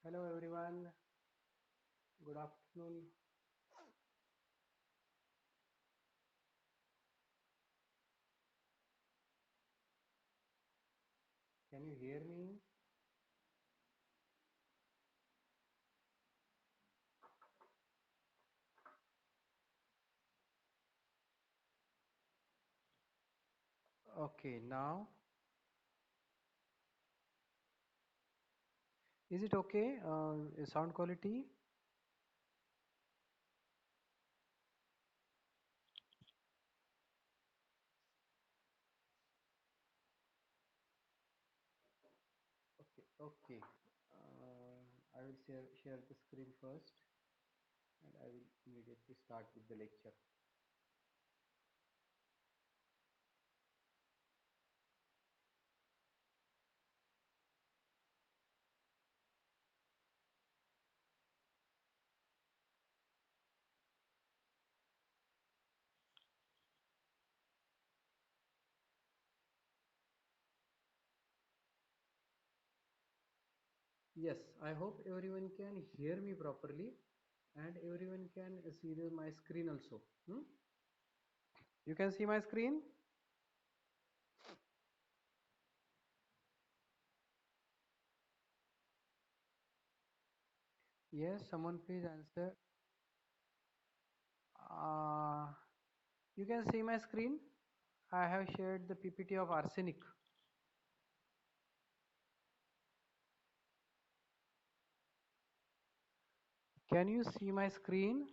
Hello everyone, good afternoon. Can you hear me? Okay, now is it okay? Sound quality? Okay, okay. I will share the screen first and I will immediately start with the lecture. Yes, I hope everyone can hear me properly and everyone can see my screen also. You can see my screen? Yes, someone please answer. Uh, you can see my screen? I have shared the PPT of arsenic. Can you see my screen?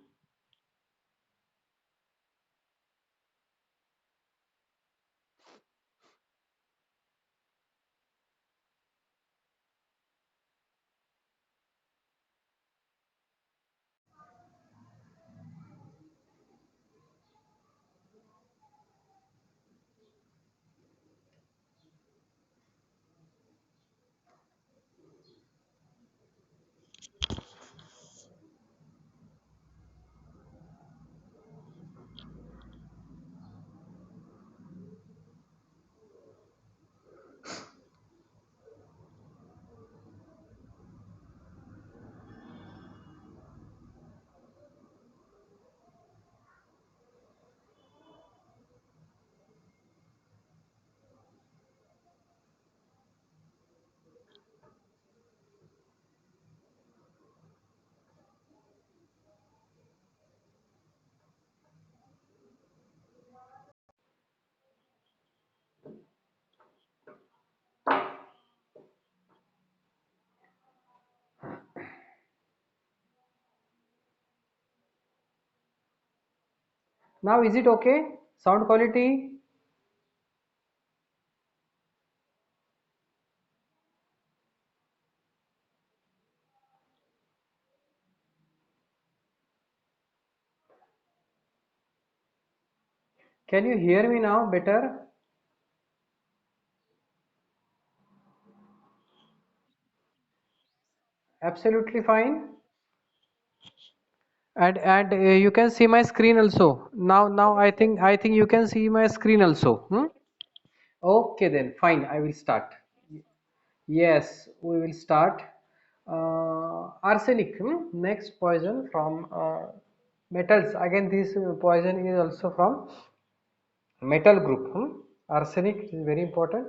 Now is it okay? Sound quality? Can you hear me now better? Absolutely fine. And you can see my screen also. Now I think you can see my screen also. Okay then fine. I will start. Yes, we will start. Arsenic, next poison from metals. Again, this poison is also from metal group. Arsenic is very important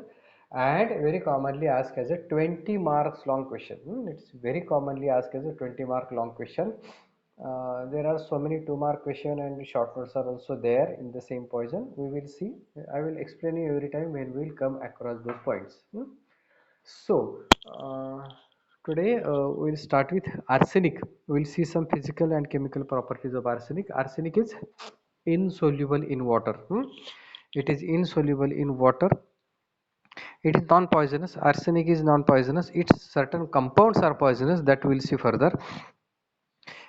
and very commonly asked as a 20 marks long question. It's very commonly asked as a 20 mark long question. There are so many 2 mark question and short notes are also there in the same poison. We will see. I will explain you every time when we will come across those points. So, today we'll start with arsenic. We'll see some physical and chemical properties of arsenic. Arsenic is insoluble in water. It is insoluble in water. It is non-poisonous. Arsenic is non-poisonous. Its certain compounds are poisonous that we'll see further.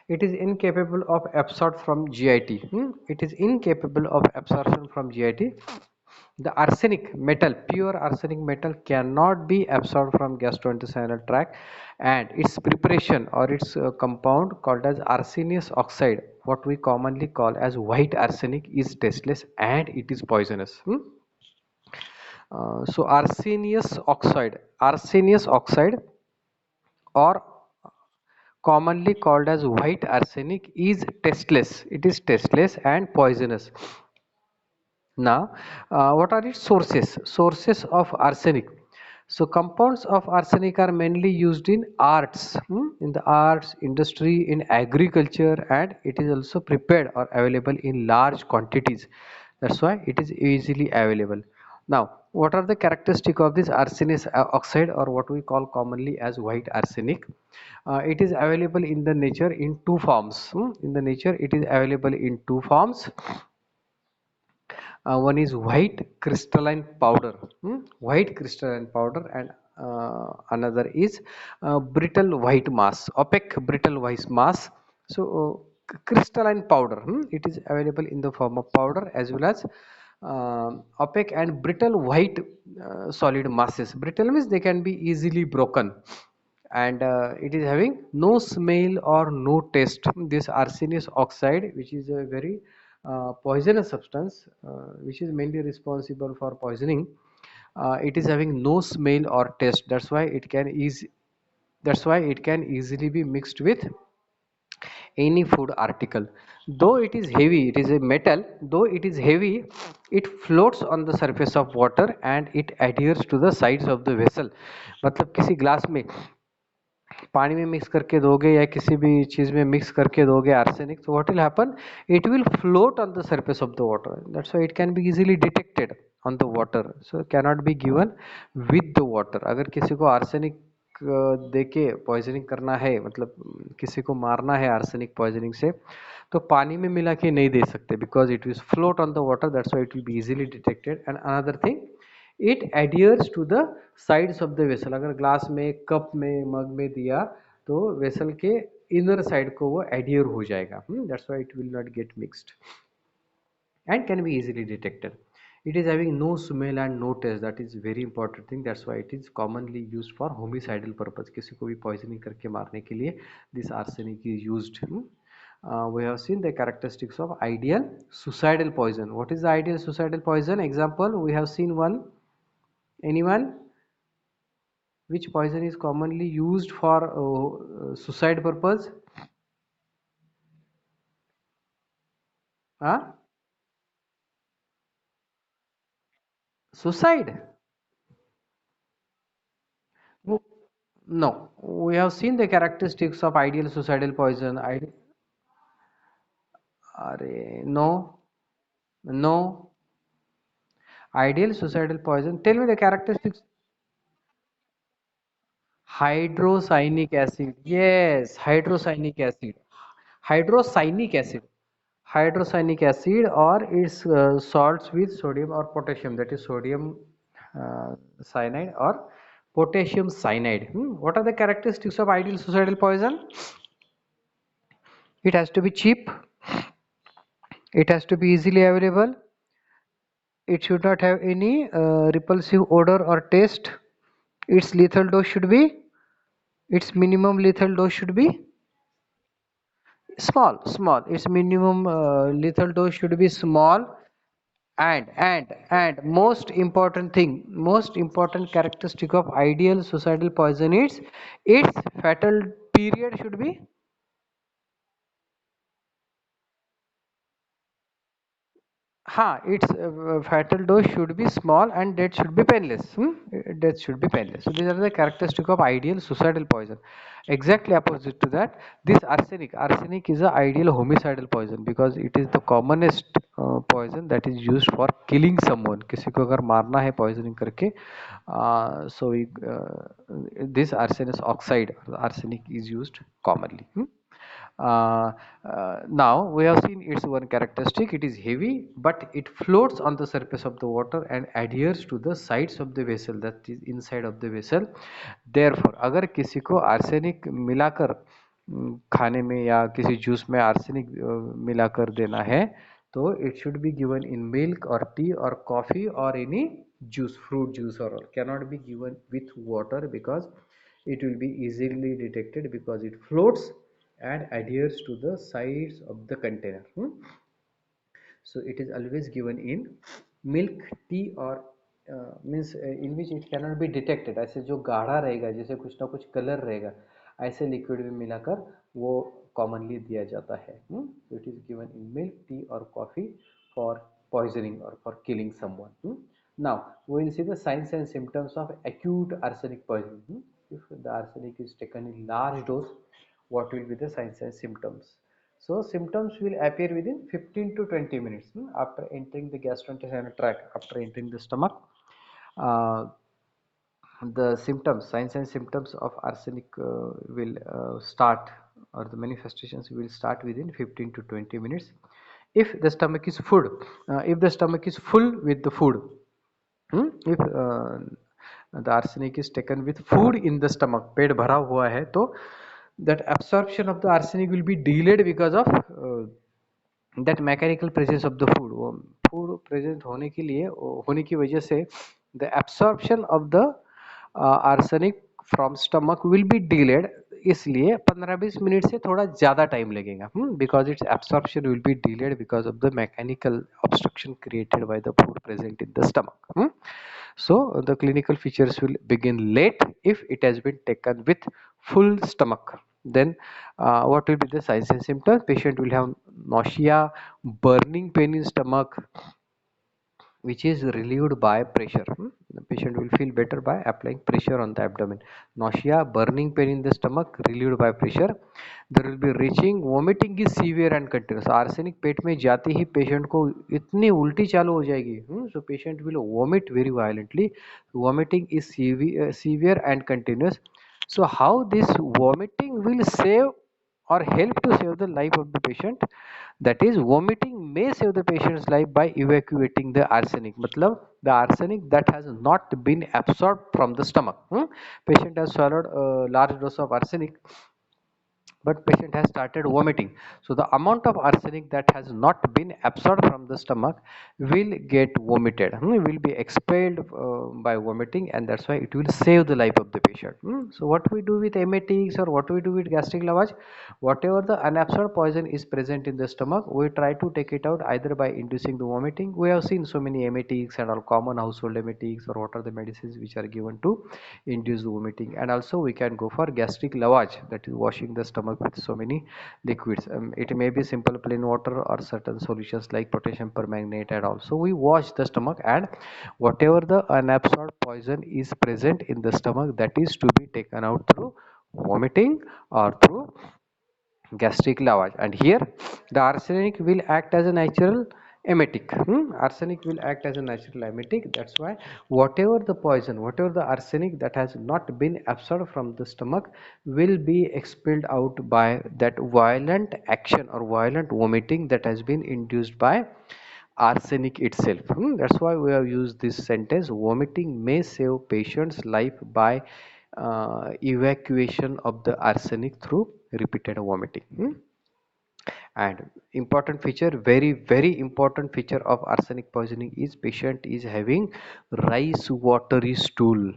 It is incapable of absorption from GIT. It is incapable of absorption from GIT. The arsenic metal, pure arsenic metal cannot be absorbed from gastrointestinal tract, and its preparation or its compound called as arsenious oxide, what we commonly call as white arsenic, is tasteless and it is poisonous. So arsenious oxide or commonly called as white arsenic, is tasteless. It is tasteless and poisonous. Now, what are its sources? Sources of arsenic. So, compounds of arsenic are mainly used in arts, in the arts, industry, in agriculture, and it is also prepared or available in large quantities. That's why it is easily available. Now, what are the characteristics of this arsenic oxide, or what we call commonly as white arsenic? It is available in the nature in two forms. In the nature, it is available in two forms. One is white crystalline powder, white crystalline powder, and another is brittle white mass, opaque brittle white mass. So crystalline powder, it is available in the form of powder as well as opaque and brittle white solid masses. Brittle means they can be easily broken, and it is having no smell or no taste. This arsenic oxide, which is a very poisonous substance, which is mainly responsible for poisoning, it is having no smell or taste. That's why it can easily be mixed with any food article. Though it is heavy, it is a metal, though it is heavy, it floats on the surface of water and it adheres to the sides of the vessel. मतलब किसी glass में पानी में mix करके दोगे या किसी भी चीज में मिक्स करके दोगे आर्सेनिक, तो what will happen, it will float on the surface of the water. That's why it can be easily detected on the water, so can not be given with the water. अगर किसी को arsenic दे के poisoning करना है, मतलब किसी को मारना है आर्सेनिक पॉइजनिंग से, तो पानी में मिला के नहीं दे सकते, because it will float on the water. That's why it will be easily detected. And another thing, it adheres to the sides of the vessel. अगर ग्लास में, कप में, मग में दिया, तो वेसल के इनर साइड को वो adhere हो जाएगा. That's why it will not gate mixed and can be easily detected. It is having no smell and no taste. That is very important thing. That's why it is commonly used for homicidal purpose. किसी को भी poisoning करके मारने के लिए this arsenic is used. We have seen the characteristics of ideal suicidal poison. What is the ideal suicidal poison? Example, we have seen one. Anyone? Which poison is commonly used for suicide purpose? Huh? Suicide? No. We have seen the characteristics of ideal suicidal poison. No, no. Ideal suicidal poison. Tell me the characteristics. Hydrocyanic acid. Yes, hydrocyanic acid. Hydrocyanic acid. Hydrocyanic acid, or its salts with sodium or potassium, that is sodium cyanide or potassium cyanide. What are the characteristics of ideal suicidal poison? It has to be cheap, it has to be easily available, it should not have any repulsive odor or taste, its lethal dose should be, its minimum lethal dose should be small, its minimum lethal dose should be small. And most important thing, most important characteristic of ideal suicidal poison is its fatal period should be, its fatal dose should be small and death should be painless. Death should be painless. So these are the characteristic of ideal suicidal poison. Exactly opposite to that, this arsenic is a ideal homicidal poison because it is the commonest poison that is used for killing someone. किसी को अगर मारना है poisoning करके, this arsenic oxide, arsenic is used commonly. Uh, Now we have seen its one characteristic, it is heavy but it floats on the surface of the water and adheres to the sides of the vessel, that is inside of the vessel. Therefore अगर किसी को arsenic मिलाकर खाने में या किसी juice में arsenic मिलाकर देना है, तो it should be given in milk or tea or coffee or any juice, fruit juice or all. Cannot be given with water because it will be easily detected because it floats and adheres to the sides of the container. So it is always given in milk, tea or means in which it cannot be detected. ऐसे जो गाढ़ा रहेगा, जैसे कुछ ना कुछ colour रहेगा, ऐसे लिक्विड में मिलाकर वो कॉमनली दिया जाता है. It is given in milk, T और कॉफी फॉर पॉइजनिंग और for killing someone. Now we will see the signs and symptoms of acute arsenic poisoning. If the arsenic is taken in large dose, what will be the signs and symptoms? So symptoms will appear within 15 to 20 minutes after entering the gastrointestinal tract, after entering the stomach. Uh, the symptoms, signs and symptoms of arsenic will start, or the manifestations will start within 15 to 20 minutes. If the stomach is full, if the stomach is full with the food, if the arsenic is taken with food in the stomach, पेट भरा हुआ है तो that absorption of the arsenic will be delayed because of that mechanical presence of the food. Food present होने की वजह से the absorption of the arsenic from stomach will be delayed, इसलिए 15-20 minute से थोड़ा ज़्यादा टाइम लगेगा, because its absorption will be delayed because of the mechanical obstruction created by the food present in the stomach. So the clinical features will begin late if it has been taken with full stomach. Then what will be the signs and symptoms? Patient will have nausea, burning pain in stomach, which is relieved by pressure. The patient will feel better by applying pressure on the abdomen. Nausea, burning pain in the stomach, relieved by pressure. There will be retching, vomiting is severe and continuous. Arsenic पेट में जाते ही patient को इतनी उल्टी चालू हो जाएगी, so patient will vomit very violently. Vomiting is severe and continuous. So how this vomiting will save or help to save the life of the patient? That is, vomiting may save the patient's life by evacuating the arsenic. मतलब the arsenic that has not been absorbed from the stomach. Patient has swallowed a large dose of arsenic, but patient has started vomiting, so the amount of arsenic that has not been absorbed from the stomach will get vomited, will be expelled by vomiting, and that's why it will save the life of the patient. So what we do with emetics, or what we do with gastric lavage? Whatever the unabsorbed poison is present in the stomach, we try to take it out either by inducing the vomiting. We have seen so many emetics and all common household emetics, or what are the medicines which are given to induce the vomiting. And also we can go for gastric lavage, that is washing the stomach with so many liquids. It may be simple plain water or certain solutions like potassium permanganate, and also we wash the stomach, and whatever the unabsorbed poison is present in the stomach, that is to be taken out through vomiting or through gastric lavage. And here the arsenic will act as a natural emetic. Arsenic will act as a natural emetic. That's why whatever the poison, whatever the arsenic that has not been absorbed from the stomach will be expelled out by that violent action or violent vomiting that has been induced by arsenic itself. That's why we have used this sentence: vomiting may save patient's life by evacuation of the arsenic through repeated vomiting. And important feature, very important feature of arsenic poisoning is patient is having rice watery stool.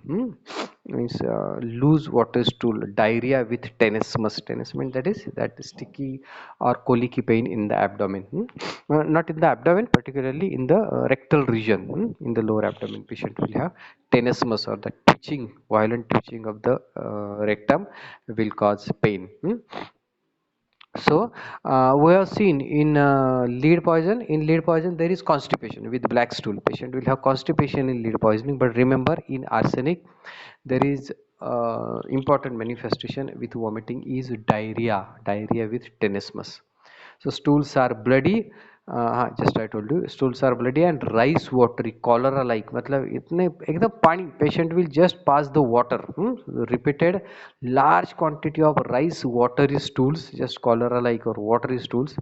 Means loose water stool, diarrhea with tenesmus. Tenesmus, that is that sticky or colicky pain in the abdomen. Not in the abdomen, particularly in the rectal region. In the lower abdomen, patient will have tenesmus, or the twitching, violent twitching of the rectum will cause pain. So we have seen in lead poison. In lead poison, there is constipation with black stool. Patient will have constipation in lead poisoning. But remember, in arsenic, there is important manifestation with vomiting is diarrhea, diarrhea with tenesmus. So stools are bloody. Just I told you, stools are bloody and rice watery, cholera like. मतलब इतने एकदम पानी, patient will just pass the water. Repeated large quantity of rice watery stools, just cholera like or watery stools,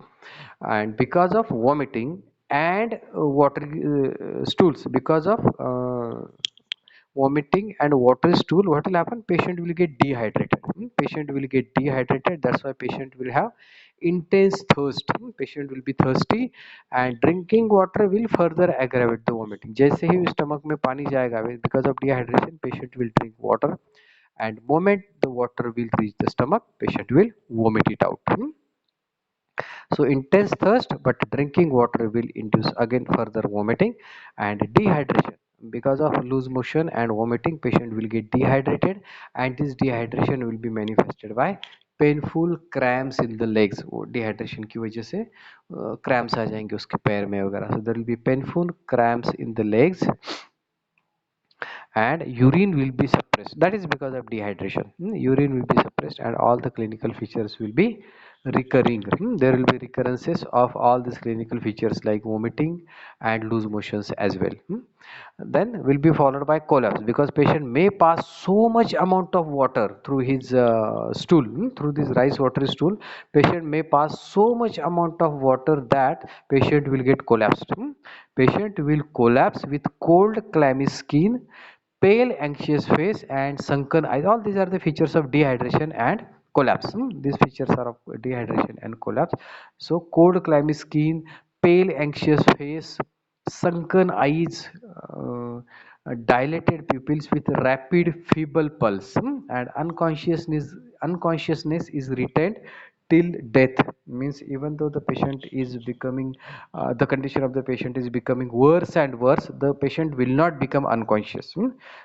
and because of vomiting and watery stools, because of vomiting and water stool, what will happen? Patient will get dehydrated. Patient will get dehydrated. That's why patient will have intense thirst. Patient will be thirsty, and drinking water will further aggravate the vomiting. जैसे ही stomach में पानी जाएगा, because of dehydration, patient will drink water, and moment the water will reach the stomach, patient will vomit it out. So intense thirst, but drinking water will induce again further vomiting and dehydration. because of loose motion and vomiting patient will get dehydrated, and this dehydration will be manifested by painful cramps in the legs. वो dehydration की वजह से cramps आ जाएंगे उसके पैर में वगैरह. So there will be painful cramps in the legs and urine will be suppressed. That is because of dehydration. Urine will be suppressed and all the clinical features will be recurring. There will be recurrences of all these clinical features like vomiting and loose motions as well. Then will be followed by collapse because patient may pass so much amount of water through his stool, through this rice water stool. Patient may pass so much amount of water that patient will get collapsed. Patient will collapse with cold clammy skin, pale anxious face and sunken eyes. All these are the features of dehydration and collapse. These features are of dehydration and collapse. So cold clammy skin, pale anxious face, sunken eyes, dilated pupils with rapid feeble pulse, and unconsciousness is retained till death. Means even though the patient is becoming the condition of the patient is becoming worse and worse, the patient will not become unconscious.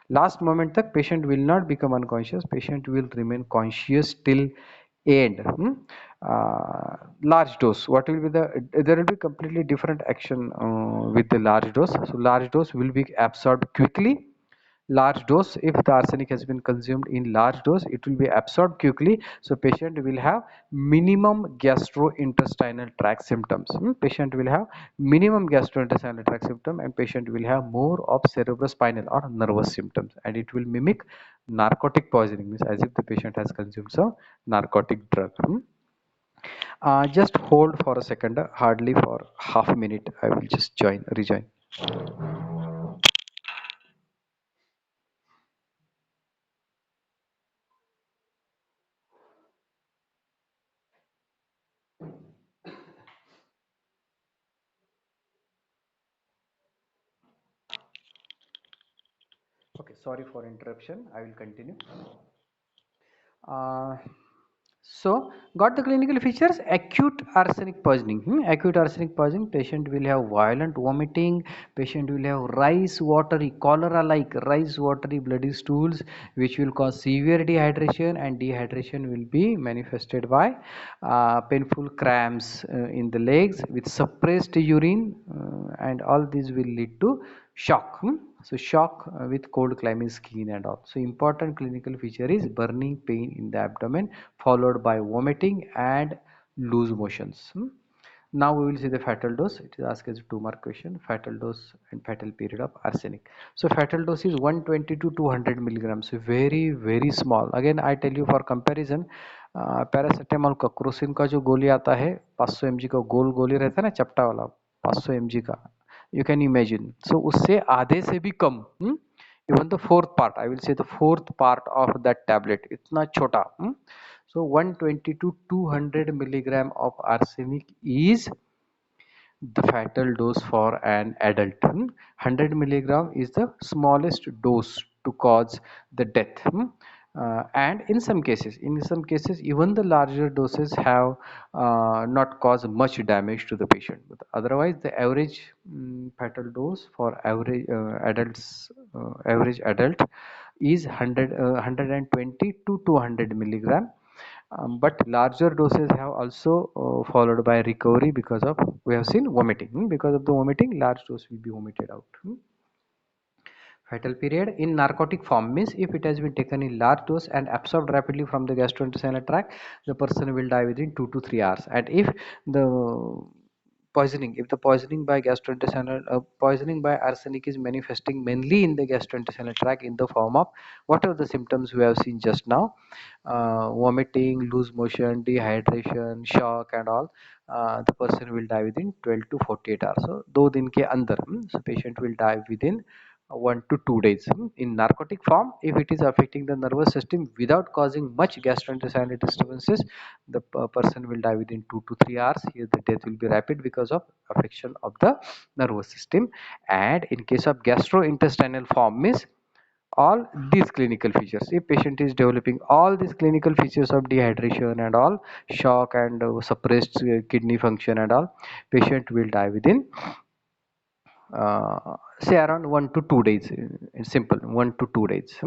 Last moment the patient will not become unconscious, patient will remain conscious till end. Large dose, what will be there will be completely different action with the large dose. So large dose will be absorbed quickly. Large dose, if the arsenic has been consumed in large dose, it will be absorbed quickly, so patient will have minimum gastrointestinal tract symptoms. Patient will have minimum gastrointestinal tract symptom, and patient will have more of cerebrospinal or nervous symptoms, and it will mimic narcotic poisoning, means as if the patient has consumed some narcotic drug. Just hold for a second, hardly for half a minute. I will just rejoin. Okay, sorry for interruption. I will continue. Uh, so, got the clinical features. Acute arsenic poisoning. Acute arsenic poisoning, patient will have violent vomiting, patient will have rice watery, cholera like rice watery bloody stools, which will cause severe dehydration, and dehydration will be manifested by painful cramps in the legs with suppressed urine, and all these will lead to shock. So shock with cold climate skin and all. So important clinical feature is burning pain in the abdomen followed by vomiting and loose motions. Now we will see the fatal dose. It is asked as a 2 mark question. Fatal dose and fatal period of arsenic. So fatal dose is 120 to 200 milligrams. So very small. Again I tell you for comparison, paracetamol का Crocin का जो गोली आता है 500 mg का गोल गोली रहता है ना, चपटा वाला 500 mg का, you can imagine. So उससे आधे से भी कम, even the fourth part, I will say the fourth part of that tablet, इतना छोटा. So 120 to 200 milligram of arsenic is the fatal dose for an adult. 100 milligram is the smallest dose to cause the death. And in some cases even the larger doses have not caused much damage to the patient, but otherwise the average fatal dose for average adult is 120 to 200 milligram. But larger doses have also followed by recovery because of, we have seen vomiting. Because of the vomiting, large dose will be vomited out. Fatal period in narcotic form means if it has been taken in large dose and absorbed rapidly from the gastrointestinal tract, the person will die within 2 to 3 hours. And if the poisoning by gastrointestinal poisoning by arsenic is manifesting mainly in the gastrointestinal tract in the form of whatever the symptoms we have seen just now, vomiting, loose motion, dehydration, shock and all, the person will die within 12 to 48 hours. So 2 दिन के अंदर, so patient will die within 1 to 2 days. In narcotic form, if it is affecting the nervous system without causing much gastrointestinal disturbances, the person will die within 2 to 3 hours. Here the death will be rapid because of affection of the nervous system. And in case of gastrointestinal form means all these clinical features, if patient is developing all these clinical features of dehydration and all, shock and suppressed kidney function and all, patient will die within say around 1 to 2 days. It's simple, 1 to 2 days.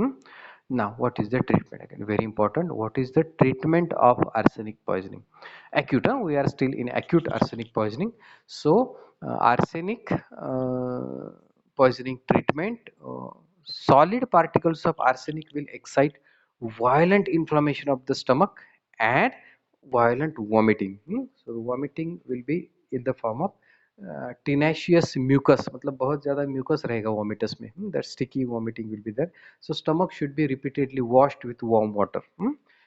Now, what is the treatment? Again, very important. What is the treatment of arsenic poisoning? Acute. We are still in acute arsenic poisoning. So, arsenic poisoning treatment. Solid particles of arsenic will excite violent inflammation of the stomach and violent vomiting. So, vomiting will be in the form of tenacious mucus, मतलब बहुत ज़्यादा mucus रहेगा vomitus में. That sticky vomiting will be there. So stomach should be repeatedly washed with warm water.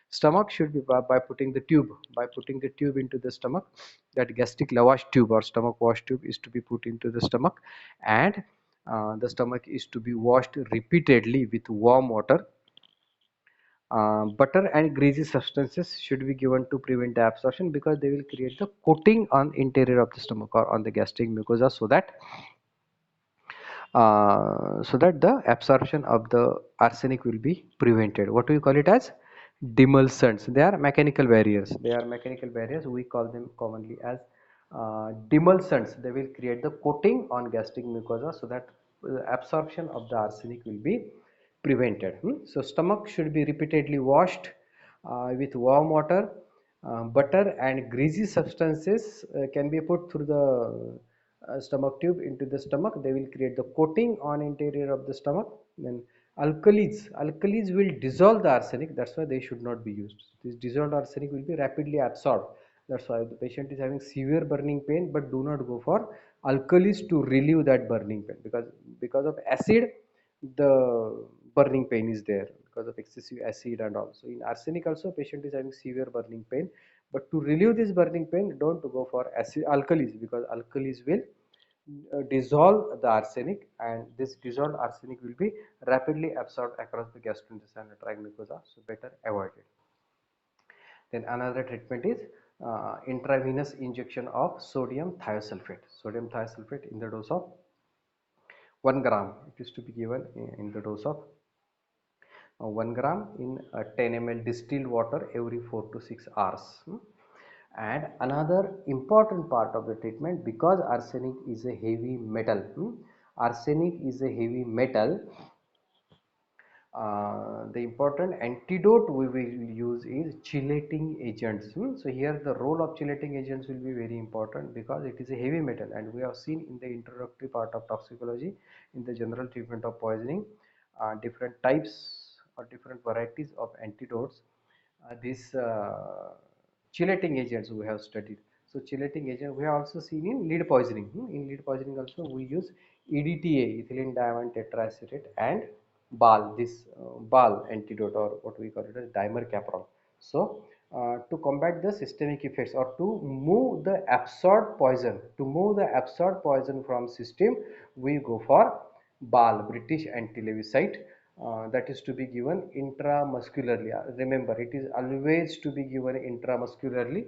Stomach should be by putting the tube into the stomach. That gastric lavage tube or stomach wash tube is to be put into the stomach, and the stomach is to be washed repeatedly with warm water. Butter and greasy substances should be given to prevent the absorption, because they will create the coating on interior of the stomach or on the gastric mucosa, so that the absorption of the arsenic will be prevented. What do we call it as? Demulcents. They are mechanical barriers. We call them commonly as demulcents. They will create the coating on gastric mucosa so that absorption of the arsenic will be prevented. So stomach should be repeatedly washed with warm water. Butter and greasy substances can be put through the stomach tube into the stomach. They will create the coating on interior of the stomach. Then alkalis will dissolve the arsenic. That's why they should not be used. This dissolved arsenic will be rapidly absorbed. That's why the patient is having severe burning pain, but do not go for alkalis to relieve that burning pain, because of acid the burning pain is there, because of excessive acid and all. So in arsenic also patient is having severe burning pain, but to relieve this burning pain, don't go for acid alkalis, because alkalis will dissolve the arsenic, and this dissolved arsenic will be rapidly absorbed across the gastrointestinal tract mucosa, so better avoid it. Then another treatment is intravenous injection of sodium thiosulfate. Sodium thiosulfate in the dose of 1 gram. It is to be given in the dose of 1 gram in 10 ml distilled water every 4 to 6 hours. And another important part of the treatment, because arsenic is a heavy metal. Arsenic is a heavy metal. The important antidote we will use is chelating agents. So here the role of chelating agents will be very important, because it is a heavy metal, and we have seen in the introductory part of toxicology, in the general treatment of poisoning, different types or different varieties of antidotes. These chelating agents we have studied. So chelating agent we have also seen in lead poisoning. In lead poisoning also we use EDTA, ethylene diamine tetraacetate, and BAL, this BAL antidote, or what we call it as dimercaprol. So to combat the systemic effects, or to move the absorbed poison from system, we go for BAL, British anti-lewisite. That is to be given intramuscularly. Remember, it is always to be given intramuscularly.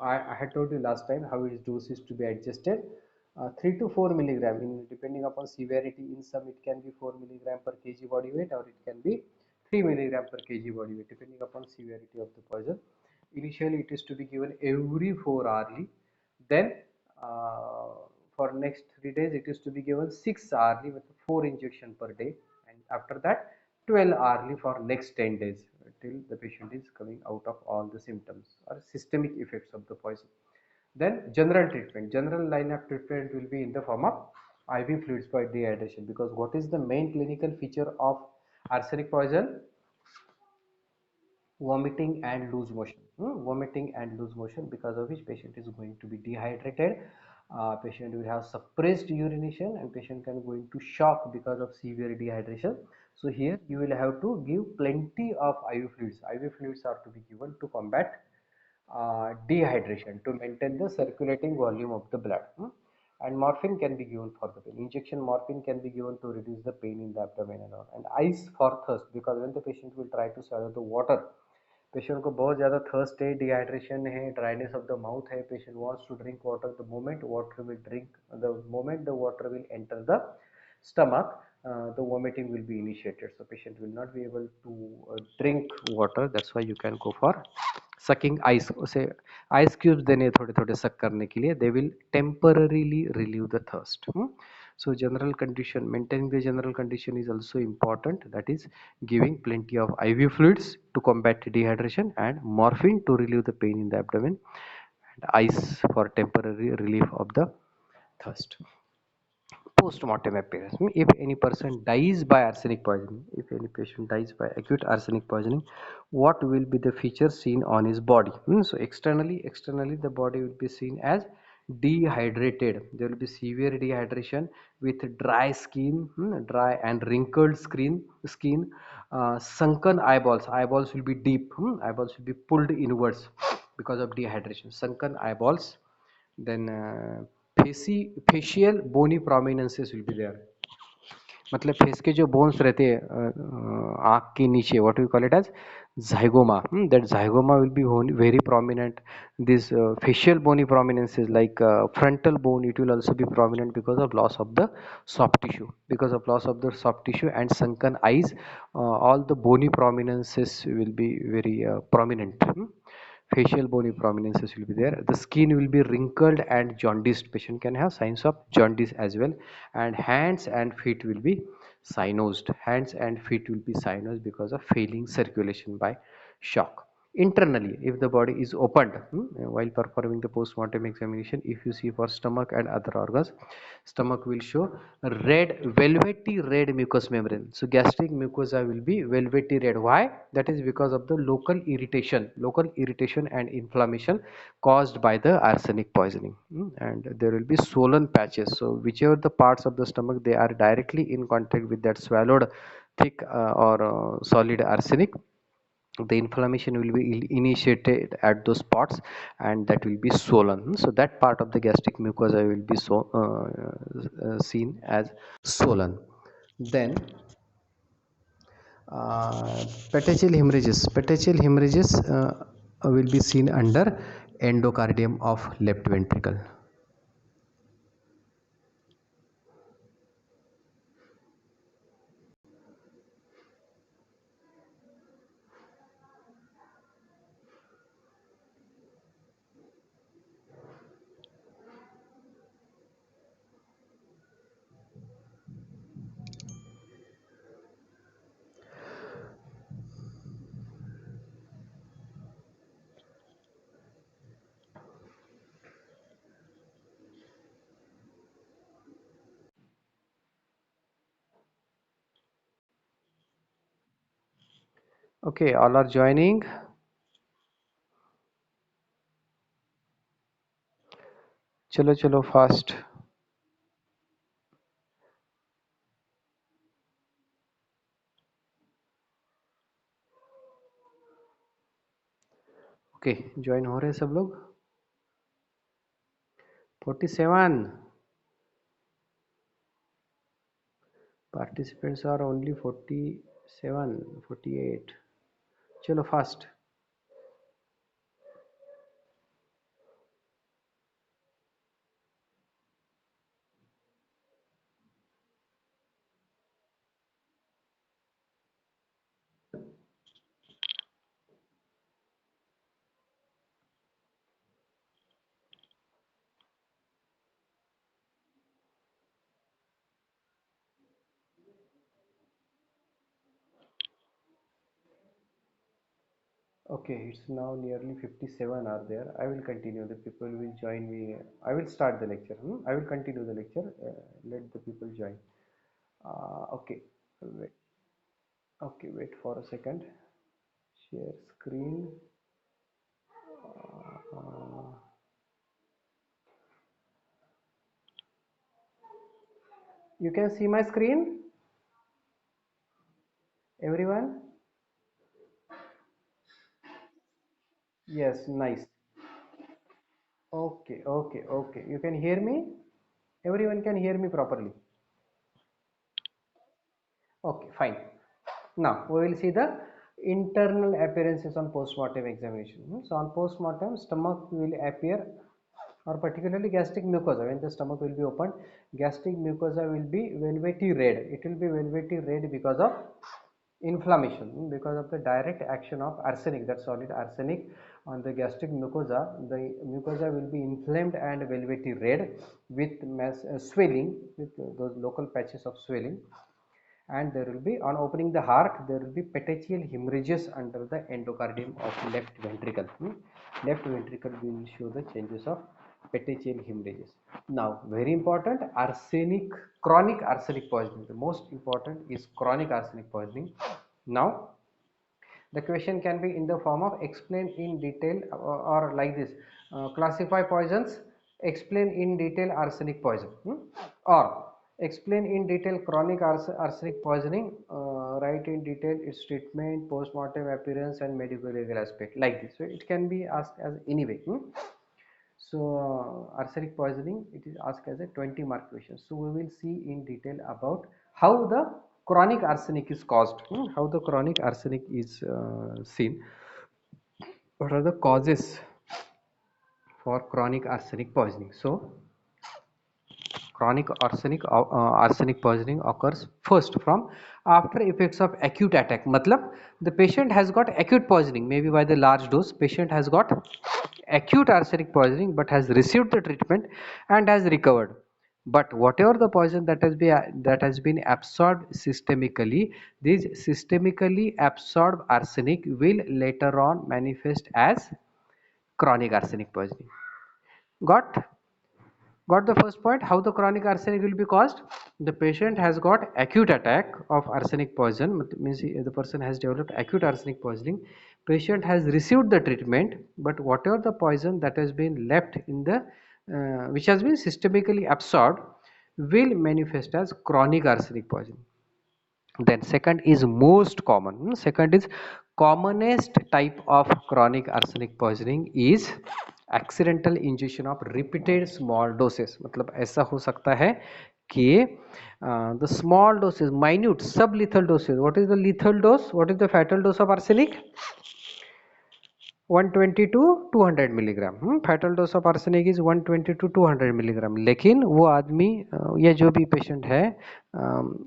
I had told you last time how its dose is to be adjusted. 3 to 4 milligram, depending upon severity. In some it can be 4 milligram per kg body weight, or it can be 3 milligram per kg body weight, depending upon severity of the poison. Initially it is to be given every 4 hourly. Then for next 3 days it is to be given 6 hourly with 4 injection per day, and after that 12 hourly for next 10 days, till the patient is coming out of all the symptoms or systemic effects of the poison. Then general line of treatment will be in the form of IV fluids for dehydration, because what is the main clinical feature of arsenic poison? Vomiting and loose motion. Vomiting and loose motion, because of which patient is going to be dehydrated. Patient will have suppressed urination, and patient can go into shock because of severe dehydration. So here you will have to give plenty of IV fluids. IV fluids are to be given to combat dehydration, to maintain the circulating volume of the blood. And morphine can be given for the pain. Injection morphine can be given to reduce the pain in the abdomen and all. And ice for thirst, because when the patient will try to swallow the water, patient को बहुत ज़्यादा thirst है, dehydration है, dryness of the mouth है, patient wants to drink water, the moment the water will enter the stomach, the vomiting will be initiated, so patient will not be able to drink water. That's why you can go for sucking ice, उसे ice cubes देने थोड़े थोड़े suck करने के लिए, they will temporarily relieve the thirst. So general condition, maintaining the general condition is also important, that is giving plenty of IV fluids to combat dehydration and morphine to relieve the pain in the abdomen and ice for temporary relief of the thirst. Post-mortem appearance. If any person dies by arsenic poisoning, if any patient dies by acute arsenic poisoning, what will be the features seen on his body? So externally the body will be seen as dehydrated. There will be severe dehydration with dry skin, dry and wrinkled skin, sunken eyeballs. Eyeballs will be deep. Eyeballs will be pulled inwards because of dehydration. Sunken eyeballs, then facial bony prominences will be there. मतलब face के जो bones रहते हैं आँख के नीचे, what we call it as zygoma. That zygoma will be very prominent. This facial bony prominences like frontal bone, it will also be prominent because of loss of the soft tissue. Because of loss of the soft tissue and sunken eyes, all the bony prominences will be very prominent. Facial bony prominences will be there. The skin will be wrinkled and jaundiced. Patient can have signs of jaundice as well. And hands and feet will be cyanosed. Hands and feet will be cyanosed because of failing circulation by shock. Internally, if the body is opened while performing the post-mortem examination, if you see for stomach and other organs, stomach will show red, velvety red mucous membrane. So gastric mucosa will be velvety red. Why? That is because of the local irritation and inflammation caused by the arsenic poisoning. And there will be swollen patches. So whichever the parts of the stomach, they are directly in contact with that swallowed thick or solid arsenic, the inflammation will be initiated at those spots and that will be swollen. So that part of the gastric mucosa will be seen as swollen. Then petechial hemorrhages will be seen under endocardium of left ventricle. Okay, all are joining. चलो चलो fast. Okay join हो रहे हैं सब लोग. 47 participants are only 47, 48. चलो fast. Okay, it's now nearly 57 are there. I will continue. The people will join me. I will start the lecture. I will continue the lecture. Let the people join. Okay. Wait. Okay, wait for a second. Share screen. Uh, you can see my screen, everyone? Yes, nice. Okay, okay, okay. You can hear me? Everyone can hear me properly. Okay, fine. Now we will see the internal appearances on post-mortem examination. So on post-mortem, stomach will appear, or particularly gastric mucosa. When the stomach will be opened, gastric mucosa will be velvety red. It will be velvety red because of inflammation because of the direct action of arsenic, that solid arsenic on the gastric mucosa. The mucosa will be inflamed and velvety red with mass swelling, with those local patches of swelling, and there will be, on opening the heart, there will be petechial hemorrhages under the endocardium of left ventricle. Left ventricle will show the changes of petechial hemorrhages. Now, very important, arsenic, chronic arsenic poisoning. The most important is chronic arsenic poisoning. Now, the question can be in the form of explain in detail, or like this, classify poisons, explain in detail arsenic poison, or explain in detail chronic arsenic poisoning, write in detail its treatment, post-mortem appearance and medical legal aspect, like this. So it can be asked as any way. So arsenic poisoning, it is asked as a 20-mark question. So we will see in detail about how the chronic arsenic is caused, how the chronic arsenic is seen, what are the causes for chronic arsenic poisoning. So chronic arsenic poisoning occurs first from after effects of acute attack. Matlab, the patient has got acute poisoning, maybe by the large dose. Patient has got acute arsenic poisoning but has received the treatment and has recovered. But whatever the poison that has been absorbed systemically, this systemically absorbed arsenic will later on manifest as chronic arsenic poisoning. Got? Got the first point, how the chronic arsenic will be caused? The patient has got acute attack of arsenic poison, means the person has developed acute arsenic poisoning. Patient has received the treatment, but whatever the poison that has been left in the which has been systemically absorbed will manifest as chronic arsenic poisoning. Then second is most common, second is commonest type of chronic arsenic poisoning is accidental ingestion of repeated small doses. मतलब ऐसा हो सकता है कि the small doses, minute sublethal doses. What is the lethal dose? What is the fatal dose of arsenic? 120 to 200 milligram. Fatal dose of arsenic is 120 to 200 milligram. लेकिन वो आदमी या जो भी पेशेंट है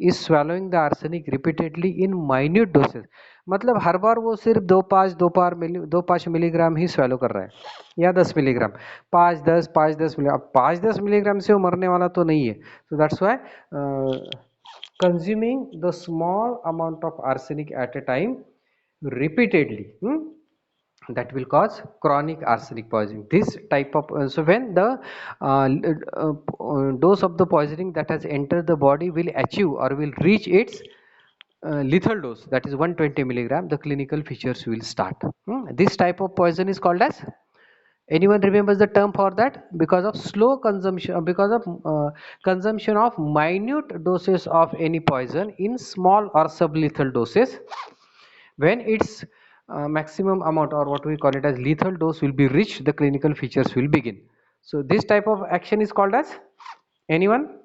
is swallowing the arsenic repeatedly in minute dosage. मतलब हर बार वो सिर्फ 2-5 मिलीग्राम ही swallow कर रहा है या 10 मिलीग्राम, 5-10 मिलीग्राम. अब 5-10 मिलीग्राम से वो मरने वाला तो नहीं है. So that's why consuming the small amount of arsenic at a time repeatedly, that will cause chronic arsenic poisoning. This type of so when the dose of the poisoning that has entered the body will achieve or will reach its lethal dose, that is 120 milligram, the clinical features will start. This type of poison is called as, anyone remembers the term for that? Because of slow consumption, because of consumption of minute doses of any poison in small or sublethal doses, when its maximum amount, or what we call it as lethal dose, will be reached, the clinical features will begin. So this type of action is called as, anyone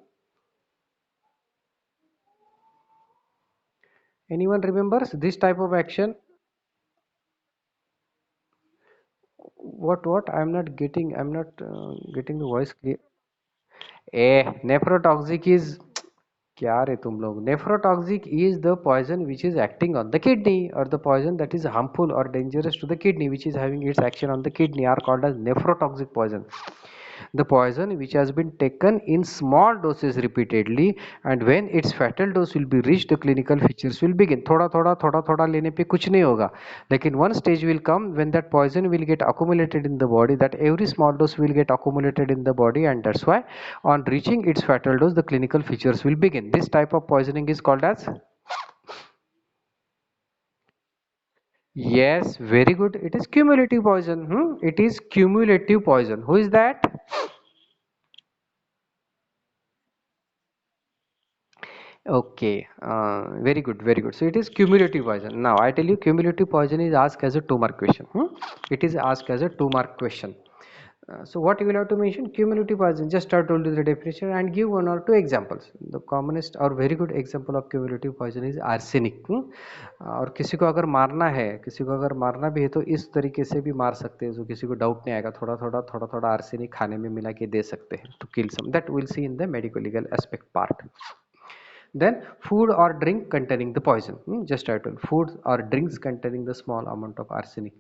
remembers this type of action? What I'm not getting, getting the voice clear. Nephrotoxic is, क्या रे तुम लोग, nephrotoxic is the poison which is acting on the kidney, or the poison that is harmful or dangerous to the kidney, which is having its action on the kidney, are called as nephrotoxic poison. The poison which has been taken in small doses repeatedly, and when its fatal dose will be reached, the clinical features will begin. थोड़ा लेने पे कुछ नहीं होगा, लेकिन one stage will come when that poison will get accumulated in the body, that every small dose will get accumulated in the body, and that's why on reaching its fatal dose the clinical features will begin. This type of poisoning is called as, yes, very good, it is cumulative poison. It is cumulative poison. Who is that? Okay, very good, very good. So it is cumulative poison. Now I tell you, cumulative poison is asked as a 2-mark question. It is asked as a 2-mark question. So what you will have to mention? Cumulative poison. Just I told you the definition and give 1 or 2 examples. The commonest or very good example of cumulative poison is arsenic. और किसी को अगर मारना है, किसी को अगर मारना भी है तो इस तरीके से भी मार सकते हैं, जो किसी को डाउट नहीं आएगा, थोड़ा थोड़ा आर्सेनिक खाने में मिला के दे सकते हैं to kill some. That we'll see in the medical legal aspect part. Then food or drink containing the poison. Just I told food or drinks containing the small amount of arsenic.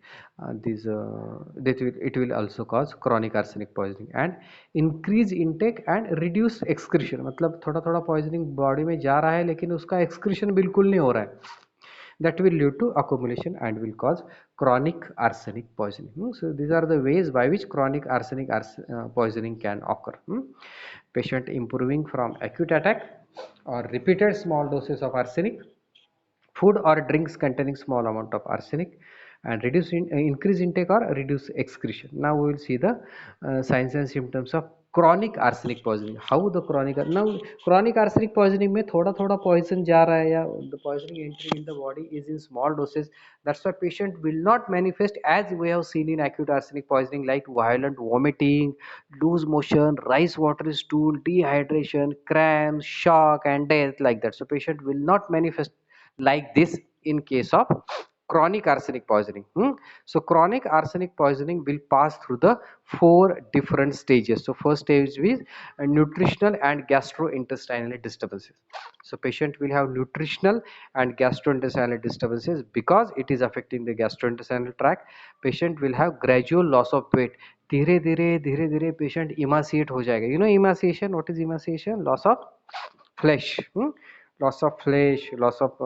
It will also cause chronic arsenic poisoning. And increase intake and reduce excretion. मतलब थोड़ा थोड़ा poisoning body में जा रहा है लेकिन उसका excretion बिल्कुल नहीं हो रहा है. That will lead to accumulation and will cause chronic arsenic poisoning. So these are the ways by which chronic arsenic poisoning can occur. Patient improving from acute attack or repeated small doses of arsenic, food or drinks containing small amount of arsenic, and increase intake or reduce excretion. Now we will see the signs and symptoms of chronic arsenic poisoning. How the chronic arsenic poisoning में थोड़ा थोड़ा poison जा रहा है या the poisoning entering in the body is in small doses. That's why patient will not manifest as we have seen in acute arsenic poisoning like violent vomiting, loose motion, rice watery stool, dehydration, cramps, shock, and death like that. So patient will not manifest like this in case of chronic arsenic poisoning. So chronic arsenic poisoning will pass through the four different stages. So first stage is nutritional and gastrointestinal disturbances. So patient will have nutritional and gastrointestinal disturbances because it is affecting the gastrointestinal tract. Patient will have gradual loss of weight. धीरे धीरे patient इमासिएट हो जाएगा. You know emaciation? What is emaciation? Loss of flesh. Loss of flash, loss of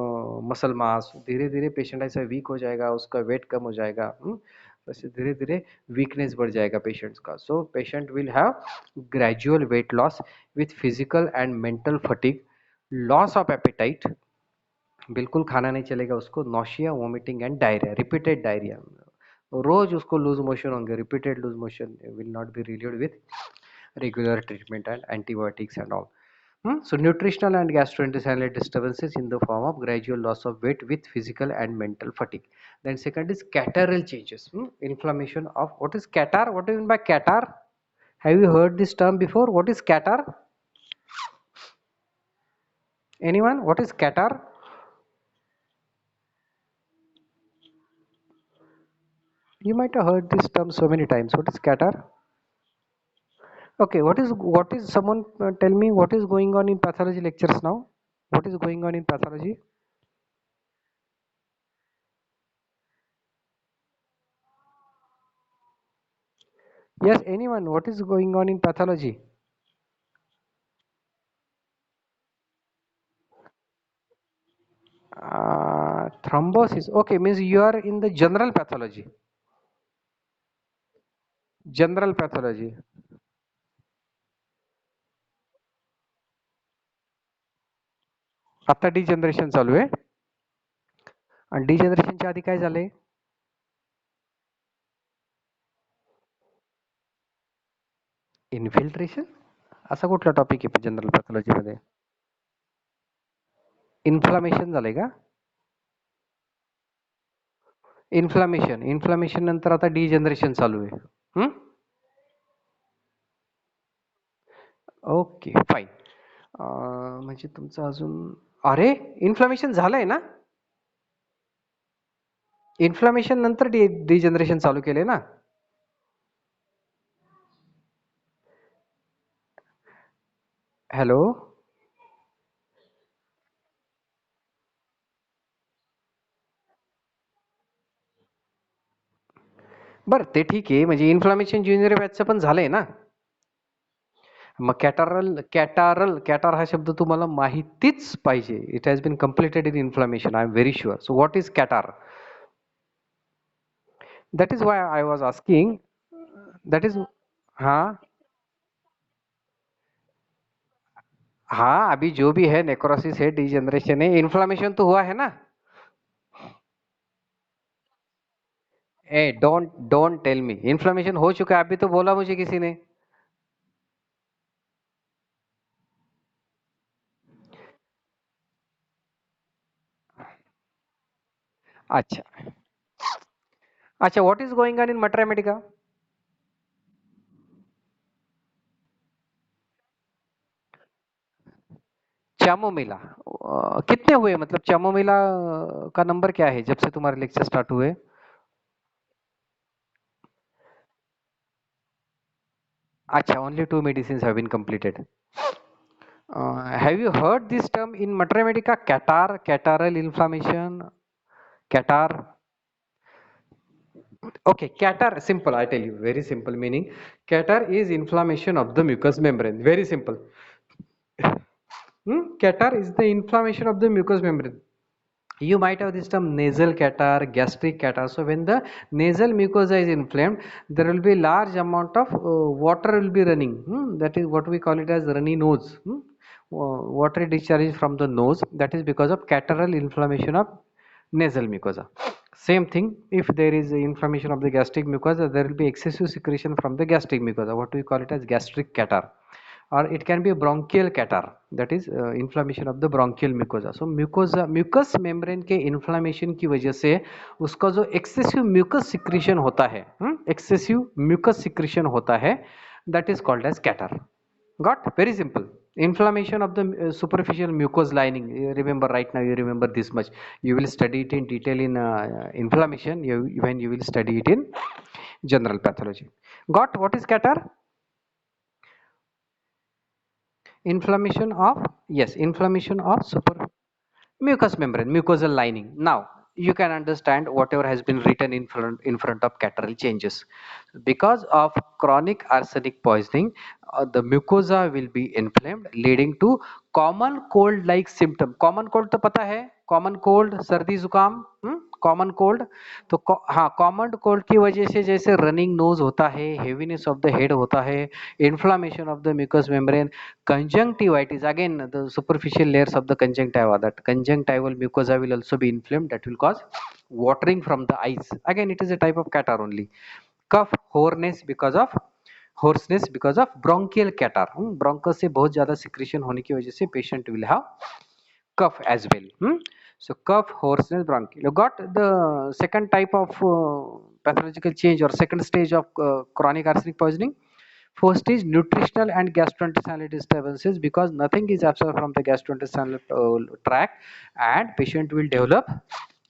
muscle mass. धीरे धीरे patient ऐसा week हो जाएगा, उसका वेट कम हो जाएगा. वैसे धीरे धीरे वीकनेस बढ़ जाएगा पेशेंट्स का. So patient will have gradual weight loss with physical and mental fatigue, loss of appetite, बिल्कुल खाना नहीं चलेगा उसको, nausea, vomiting and diarrhoea, repeated diarrhoea. रोज उसको लूज मोशन होंगे, repeated loose motion will not be relieved with regular treatment and antibiotics and all. So nutritional and gastrointestinal disturbances in the form of gradual loss of weight with physical and mental fatigue. Then second is catarrhal changes. Inflammation of, what is catarrh? What do you mean by catarrh? Have you heard this term before? What is catarrh? Anyone? What is catarrh? You might have heard this term so many times. What is catarrh? Okay, what is someone tell me what is going on in pathology lectures now? What is going on in pathology? Yes, anyone, what is going on in pathology? Thrombosis. Okay, means you are in the general pathology. General pathology. आता degeneration चालू आहे. आणि डिजनरेशनच्या आधी काय झाले? Infiltration. असा कुठला topic आहे जनरल पॅथॉलॉजी मध्ये? इन्फ्लामेशन झालंय का? इन्फ्लामेशन नंतर आता डिजनरेशन चालू आहे. Okay fine. म्हणजे तुमचं अजून, अरे इन्फ्लामेशन झालंय ना? इन्फ्लामेशन नंतर डिजनरेशन चालू केले ना? हॅलो. बरं ते ठीक आहे, म्हणजे इन्फ्लामेशन ज्युनियर बॅचचं पण झालंय ना? मग कॅटार हा शब्द तुम्हाला माहितीच पाहिजे. It has been completed in inflammation, I am very sure. So what is catarrh? That is why I was asking. That is, हाँ हाँ, अभी जो भी है नेक्रोसिस है, डिजनरेशन है, इन्फ्लामेशन तो हुआ है ना? ए don't don't tell me inflammation हो चुका है, अभी तो बोला मुझे किसी ने. अच्छा अच्छा. What is going on in materia medica? Chamomilla. कितने हुए, मतलब चामोमिला का नंबर क्या है जब से तुम्हारे लेक्चर स्टार्ट हुए? अच्छा, only two medicines have been completed. Have you heard this term in Mathematica? Catarrh, catarrhal inflammation, catarrh. Okay, catarrh, simple, I tell you, very simple meaning. Catarrh is inflammation of the mucous membrane. Very simple. Catarrh is the inflammation of the mucous membrane. You might have this term nasal catarrh, gastric catarrh. So when the nasal mucosa is inflamed, there will be large amount of water will be running. That is what we call it as runny nose. Water discharge from the nose. That is because of catarrhal inflammation of nasal mucosa. Same thing, if there is inflammation of the gastric mucosa, there will be excessive secretion from the gastric mucosa. What we call it as gastric catarrh, or it can be a bronchial catarrh, that is inflammation of the bronchial mucosa. So mucosa mucous membrane के inflammation की वजह से उसका जो excessive mucus secretion होता है, excessive mucus secretion होता है, that is called as catarrh. Got? Very simple. Inflammation of the superficial mucous lining. You remember right now, you remember this much. You will study it in detail in inflammation when you will study it in general pathology. Got? What is catarrh? Inflammation of, yes, inflammation of super mucous membrane, mucosal lining. Now you can understand whatever has been written in front of catarrhal changes. Because of chronic arsenic poisoning, the mucosa will be inflamed, leading to common cold like symptom. Common cold तो पता है, common cold सर्दी जुकाम, common cold. तो हाँ, common cold की वजह से जैसे रनिंग नोज होता है, हेवीनेस ऑफ द हेड होता है, inflammation of the mucous membrane, conjunctivitis, again the superficial layers of the conjunctiva, that conjunctival mucosa will also be inflamed, that will cause watering from the eyes. Again it is a type of catarrh only. Cough, hoarseness because of bronchial catarrh. Bronchus से बहुत ज़्यादा secretion होने की वजह से patient will have cough as well. So cough, hoarseness, bronchial. You got the second type of pathological change or second stage of chronic arsenic poisoning. First is nutritional and gastrointestinal disturbances, because nothing is absorbed from the gastrointestinal tract, and patient will develop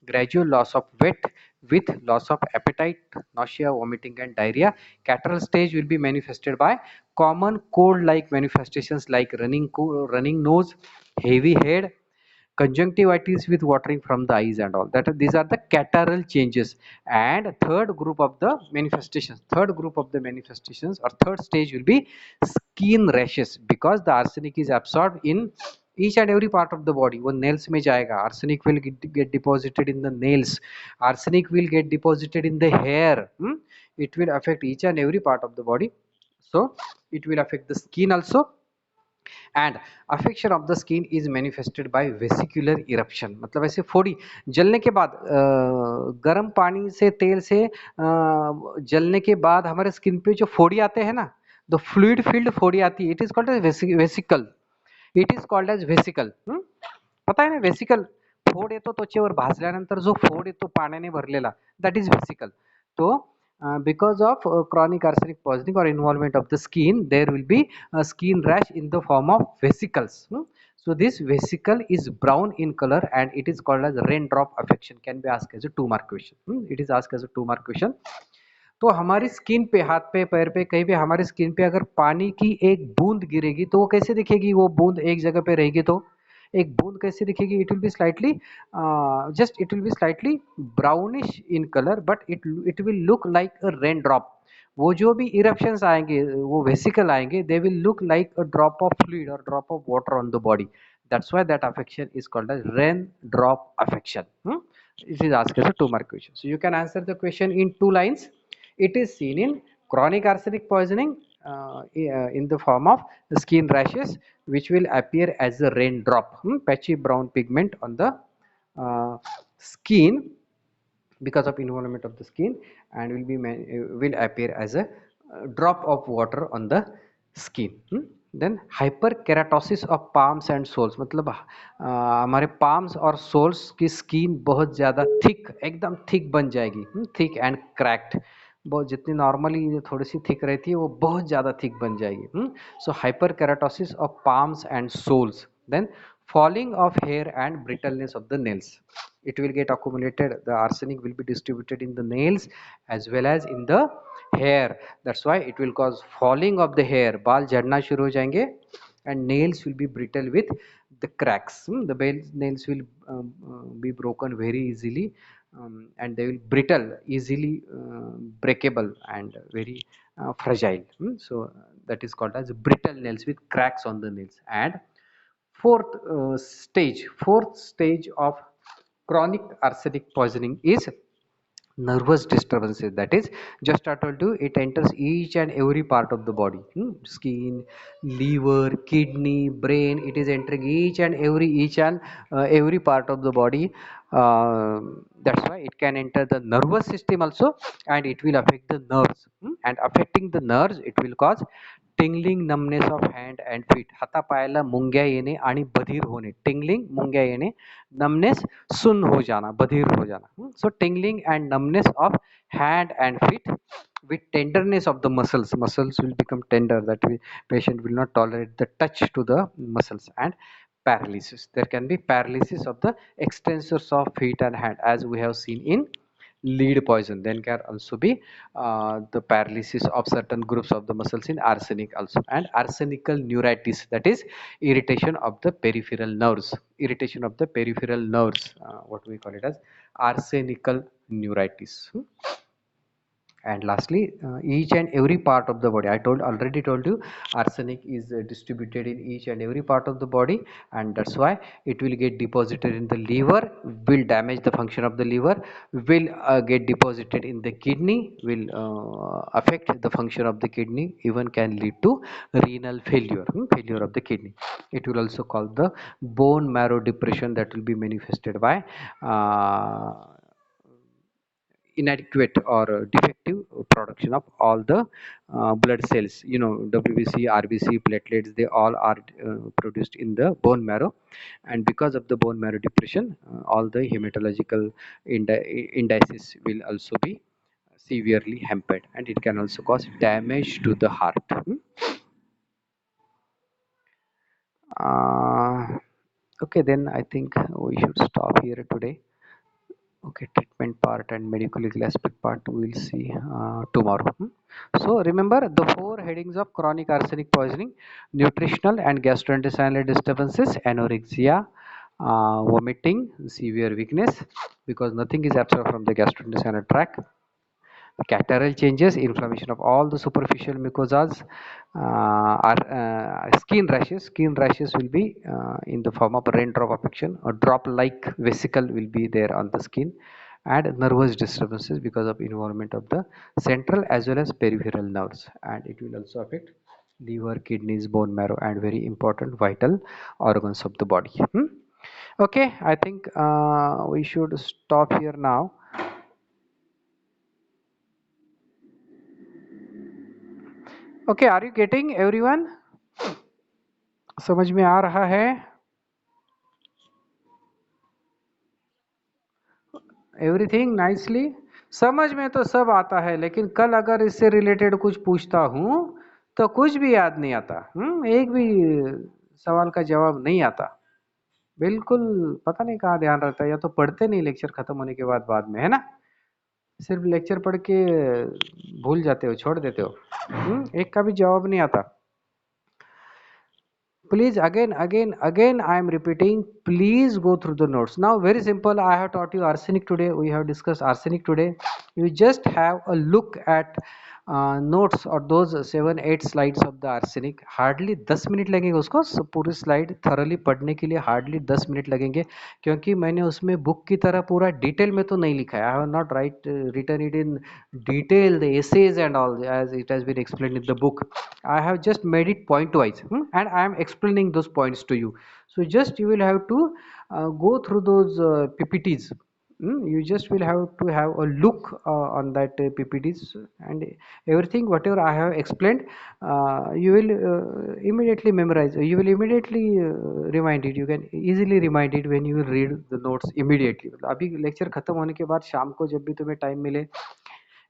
gradual loss of weight with loss of appetite, nausea, vomiting and diarrhea. Catarrhal stage will be manifested by common cold like manifestations like running nose, heavy head, conjunctivitis with watering from the eyes and all that. These are the catarrhal changes. And third group of the manifestations or third stage will be skin rashes, because the arsenic is absorbed in each and every part of the body. वो nails में जाएगा, arsenic will get deposited in the nails, arsenic will get deposited in the hair. It will affect each and every part of the body. So it will affect the skin also. And affection of the skin is manifested by vesicular eruption, मतलब ऐसे फोड़ी जलने के बाद, गर्म पानी से तेल से जलने के बाद हमारे स्किन पे जो फोड़ी आते हैं ना, द फ्लूइड फिल्ड फोड़ी आती है, it is called as vesicle. It is called as vesicle. पता आहे ना वेसिकल? फोड येतो त्वचेवर भाजल्यानंतर जो फोड येतो पाण्याने भरलेला, दॅट इज वेसिकल. तो because of chronic arsenic poisoning or involvement of the skin, there will be a skin rash in the form of vesicles. So this vesicle is brown in color and it is called as raindrop affection. Can be asked as a 2 mark question. It is asked as a 2 mark question. तो हमारी skin पे, हाथ पे, पैर पे, कहीं भी हमारी स्किन पे अगर पानी की एक बूंद गिरेगी तो वो कैसे दिखेगी? वो बूंद एक जगह पे रहेगी तो एक बूंद कैसे दिखेगी? It will be slightly it will be slightly brownish in colour, but it will look like a raindrop. वो जो भी इरप्शंस आएंगे, वो वेसिकल आएंगे, they will look like a drop of fluid और drop of water on the body. That's why that affection is called as rain drop affection. It is asked as a 2 mark question. So you can answer the question in 2 lines. It is seen in chronic arsenic poisoning in the form of the skin rashes, which will appear as a raindrop, patchy brown pigment on the skin because of involvement of the skin, and will appear as a drop of water on the skin. Then hyperkeratosis of palms and soles, मतलब हमारे palms और soles की skin बहुत ज़्यादा thick, एकदम thick बन जाएगी, thick and cracked. बहुत जितनी नॉर्मली थोड़ी सी थिक रहती है वो बहुत ज़्यादा थिक बन जाएगी. So hyperkeratosis of palms and soles. Then falling of hair and brittleness of the nails. It will get accumulated, the arsenic will be distributed in the nails as well as in the hair. That's why it will cause falling of the hair. बाल झड़ना शुरू हो जाएंगे, and nails will be brittle with the cracks. The nails will be broken very easily, and they will brittle, easily breakable, and very fragile. So that is called as brittle nails with cracks on the nails. And fourth stage of chronic arsenic poisoning is nervous disturbances. That is, just I told you, it enters each and every part of the body. Skin, liver, kidney, brain, it is entering each and every part of the body. That's why it can enter the nervous system also, and it will affect the nerves. And affecting the nerves, it will cause tingling, numbness of hand and feet. हातापायाला मुंग्या येणे आणि बधिर होणे. tingling, मुंग्या येणे, numbness, सुन्न हो जाना, बधिर हो जाना. So tingling and numbness of hand and feet with tenderness of the muscles will become tender, that patient will not tolerate the touch to the muscles. And paralysis, there can be paralysis of the extensors of feet and hand, as we have seen in lead poison. Then can also be the paralysis of certain groups of the muscles in arsenic also. And arsenical neuritis, that is irritation of the peripheral nerves, what we call it as arsenical neuritis. And lastly, each and every part of the body, I already told you, arsenic is distributed in each and every part of the body, and that's why it will get deposited in the liver, will damage the function of the liver, will get deposited in the kidney, will affect the function of the kidney, even can lead to renal failure of the kidney. It will also cause the bone marrow depression, that will be manifested by inadequate or defective production of all the blood cells. WBC, RBC, platelets, they all are produced in the bone marrow, and because of the bone marrow depression, all the hematological indices will also be severely hampered, and it can also cause damage to the heart. Uh, okay, then I think we should stop here today. Okay, treatment part and medical legal aspect part we will see tomorrow. So remember the four headings of chronic arsenic poisoning: nutritional and gastrointestinal disturbances, anorexia, vomiting, severe weakness, because nothing is absorbed from the gastrointestinal tract, catarrhal changes, inflammation of all the superficial mucosas, are skin rashes. Skin rashes will be in the form of raindrop affection, or drop-like vesicle will be there on the skin, and nervous disturbances because of involvement of the central as well as peripheral nerves, and it will also affect liver, kidneys, bone marrow, and very important vital organs of the body. Okay, I think we should stop here now. Okay, are you getting everyone? समझ में आ रहा है? Everything nicely? समझ में तो सब आता है, लेकिन कल अगर इससे रिलेटेड कुछ पूछता हूँ तो कुछ भी याद नहीं आता। एक भी सवाल का जवाब नहीं आता। बिल्कुल पता नहीं कहाँ ध्यान रहता है, या तो पढ़ते नहीं लेक्चर खत्म होने के बाद में, है ना? सिर्फ लेक्चर पढ़ के भूल जाते हो, छोड़ देते हो। एक का भी जवाब नहीं आता। Please, again I am repeating, please go through the notes. Now very simple, I have taught you arsenic today, we have discussed arsenic today. You just have a look at notes or those 7-8 slides of the arsenic. Hardly 10 minute लगेंगे उसको पूरी slide thoroughly पढ़ने के लिए, hardly 10 minute लगेंगे, क्योंकि मैंने उसमें बुक की तरह पूरा डिटेल में तो नहीं लिखा है. I have not written it in detail, the essays and all, as it has been explained in the book. I have just made it point wise, and I am explaining those points to you. So just you will have to go through those PPTs. You just will have to have a look on that PPTs, and everything whatever I have explained, you will immediately memorize. You will immediately remind it. You can easily remind it when you will read the notes immediately. अभी lecture खत्म होने के बाद शाम को जब भी तुम्हें time मिले,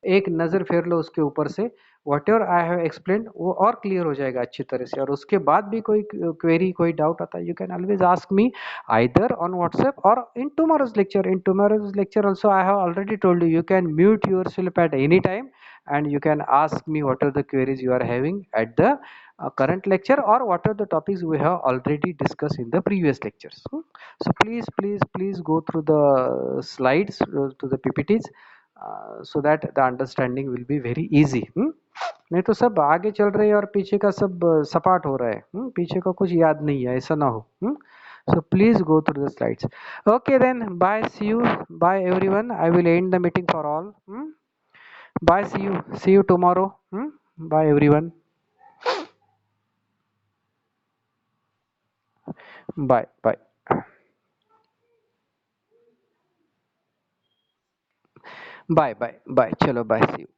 एक नज़र फेर लो उसके ऊपर से, what ever I have explain वो और क्लियर हो जाएगा अच्छी तरह से. और उसके बाद भी कोई क्वेरी, कोई डाउट आता है, you can always ask me either on WhatsApp or in tomorrow's lecture. In tomorrow's lecture also I have already told you, you can mute yourself at any time and you can ask me what are the queries you are having at the current lecture or what are the topics we have already discussed in the previous lectures. So please go through the slides, to the PPTs, so that the understanding will be very easy. नहीं तो सब आगे चल रहे हैं और पीछे का सब सपाट हो रहा है, पीछे का कुछ याद नहीं है, ऐसा ना हो. So please go through the slides. Okay then, bye, see you, bye everyone. I will end the meeting for all. Bye, see you tomorrow. Bye everyone. Bye. Bye. Chalo, bye, see you.